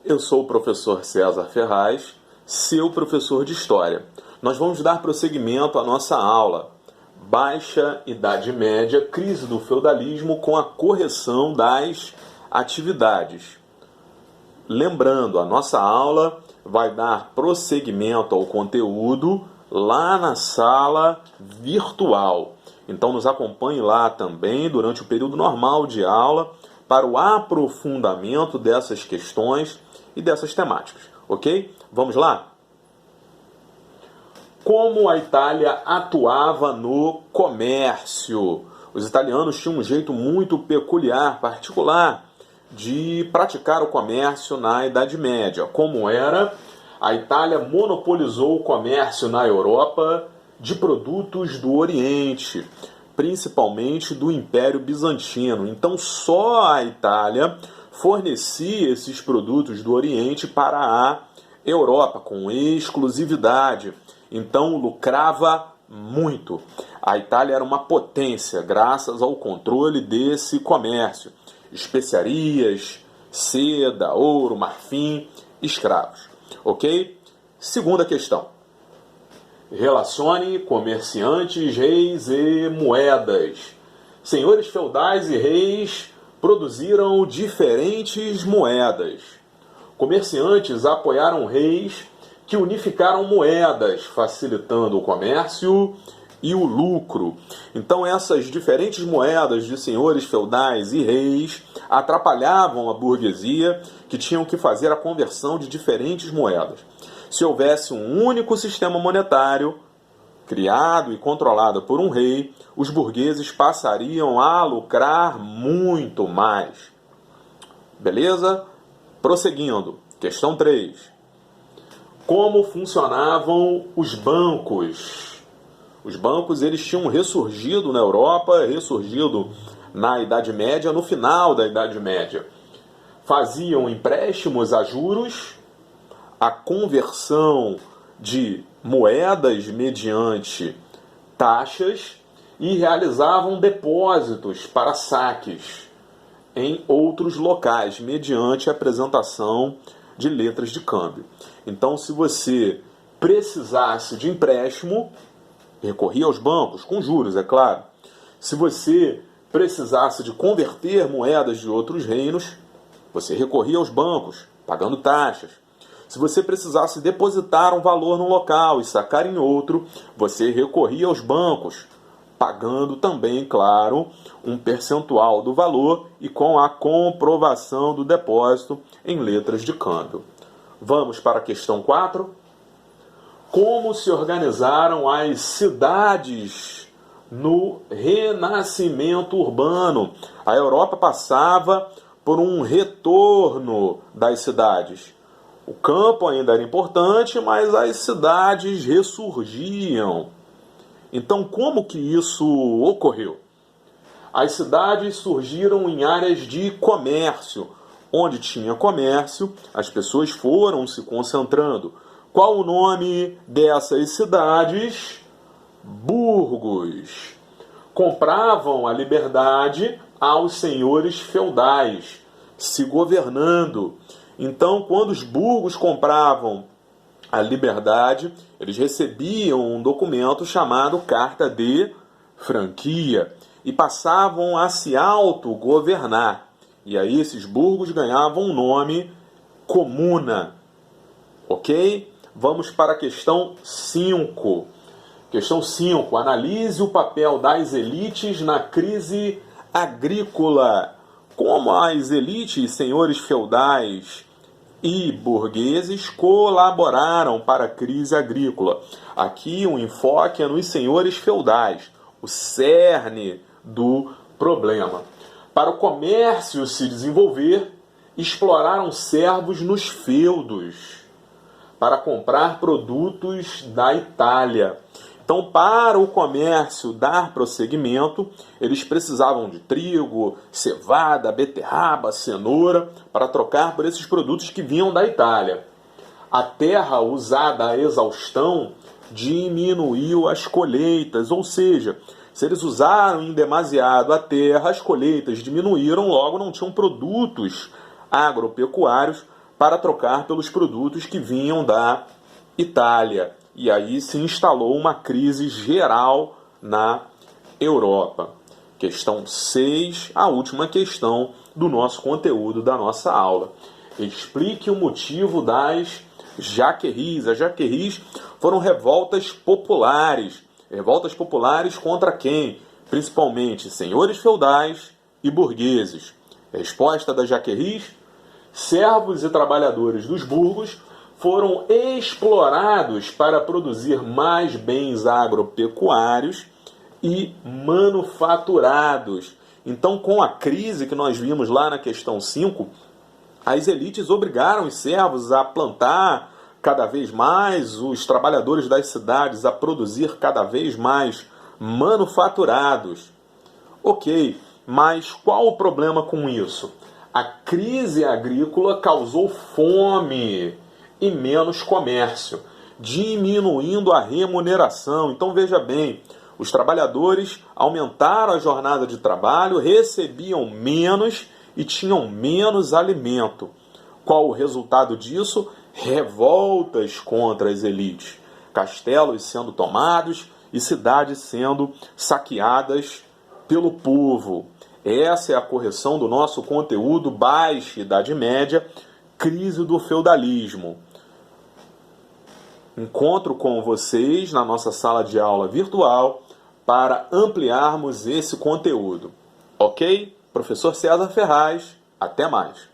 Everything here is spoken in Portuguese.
Eu sou o professor César Ferraz, seu professor de História. Nós vamos dar prosseguimento à nossa aula Baixa Idade Média, Crise do Feudalismo com a correção das atividades. Lembrando, a nossa aula vai dar prosseguimento ao conteúdo lá na sala virtual. Então nos acompanhe lá também durante o período normal de aula para o aprofundamento dessas questões e dessas temáticas, ok? Vamos lá? Como a Itália atuava no comércio? Os italianos tinham um jeito muito peculiar, particular, de praticar o comércio na Idade Média. Como era? A Itália monopolizou o comércio na Europa de produtos do Oriente, principalmente do Império Bizantino. Então só a Itália fornecia esses produtos do Oriente para a Europa, com exclusividade. Então lucrava muito. A Itália era uma potência graças ao controle desse comércio. Especiarias, seda, ouro, marfim, escravos. Ok? Segunda questão. Relacione comerciantes, reis e moedas. Senhores feudais e reis produziram diferentes moedas. Comerciantes apoiaram reis que unificaram moedas, facilitando o comércio e o lucro. Então essas diferentes moedas de senhores feudais e reis atrapalhavam a burguesia, que tinham que fazer a conversão de diferentes moedas. Se houvesse um único sistema monetário, criado e controlado por um rei, os burgueses passariam a lucrar muito mais. Beleza? Prosseguindo. Questão 3. Como funcionavam os bancos? Os bancos eles tinham ressurgido na Europa, ressurgido na Idade Média, no final da Idade Média. Faziam empréstimos a juros, a conversão de moedas mediante taxas e realizavam depósitos para saques em outros locais, mediante a apresentação de letras de câmbio. Então, se você precisasse de empréstimo, recorria aos bancos, com juros, é claro. Se você precisasse de converter moedas de outros reinos, você recorria aos bancos, pagando taxas. Se você precisasse depositar um valor num local e sacar em outro, você recorria aos bancos, pagando também, claro, um percentual do valor e com a comprovação do depósito em letras de câmbio. Vamos para a questão 4. Como se organizaram as cidades no Renascimento urbano? A Europa passava por um retorno das cidades. O campo ainda era importante, mas as cidades ressurgiam. Então, como que isso ocorreu? As cidades surgiram em áreas de comércio. Onde tinha comércio, as pessoas foram se concentrando. Qual o nome dessas cidades? Burgos. Compravam a liberdade aos senhores feudais, se governando. Então, quando os burgos compravam a liberdade, eles recebiam um documento chamado Carta de Franquia e passavam a se autogovernar. E aí esses burgos ganhavam um nome comuna. Ok? Vamos para a questão 5. Questão 5. Analise o papel das elites na crise agrícola. Como as elites, senhores feudais e burgueses colaboraram para a crise agrícola. Aqui o enfoque é nos senhores feudais, o cerne do problema. Para o comércio se desenvolver, exploraram servos nos feudos para comprar produtos da Itália. Então, para o comércio dar prosseguimento, eles precisavam de trigo, cevada, beterraba, cenoura, para trocar por esses produtos que vinham da Itália. A terra usada à exaustão diminuiu as colheitas, ou seja, se eles usaram em demasiado a terra, as colheitas diminuíram, logo não tinham produtos agropecuários para trocar pelos produtos que vinham da Itália. E aí se instalou uma crise geral na Europa. Questão 6, a última questão do nosso conteúdo, da nossa aula. Explique o motivo das Jacqueries. As Jacqueries foram revoltas populares. Revoltas populares contra quem? Principalmente senhores feudais e burgueses. Resposta das Jacqueries: servos e trabalhadores dos burgos foram explorados para produzir mais bens agropecuários e manufaturados. Então, com a crise que nós vimos lá na questão 5, as elites obrigaram os servos a plantar cada vez mais, os trabalhadores das cidades a produzir cada vez mais manufaturados. Ok, mas qual o problema com isso? A crise agrícola causou fome e menos comércio, diminuindo a remuneração. Então veja bem, os trabalhadores aumentaram a jornada de trabalho, recebiam menos e tinham menos alimento. Qual o resultado disso? Revoltas contra as elites, castelos sendo tomados e cidades sendo saqueadas pelo povo. Essa é a correção do nosso conteúdo Baixa Idade Média, crise do feudalismo. Encontro com vocês na nossa sala de aula virtual para ampliarmos esse conteúdo. Ok? Professor César Ferraz, até mais.